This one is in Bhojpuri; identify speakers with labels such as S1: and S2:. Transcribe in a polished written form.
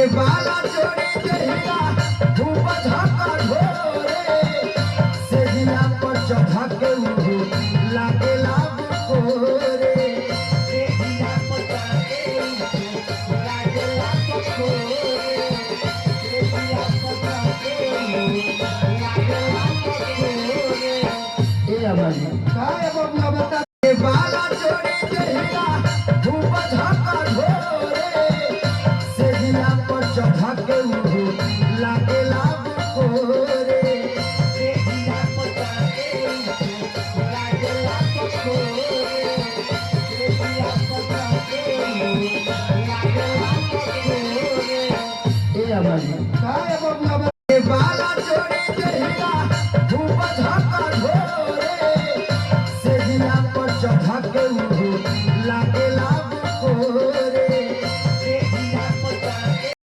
S1: बाला चोरी जहिया धूप झका ढोरे से जिला पर चढ़ा के उठू लागे लाग कोरे से जिला पर चढ़ा के उठू लागे लाग कोरे से जिला पर चढ़ा के उठू लागे लाग कोरे ए अमली काय बबुआ बता बाला चोरी जहिया धूप झका ढोरे से जिला पर चढ़ा के उठू लागे लाग कोरे से जिला पर चढ़ा के उठू लागे लाग कोरे से जिला पर चढ़ा के उठू लागे लाग कोरे ए अमली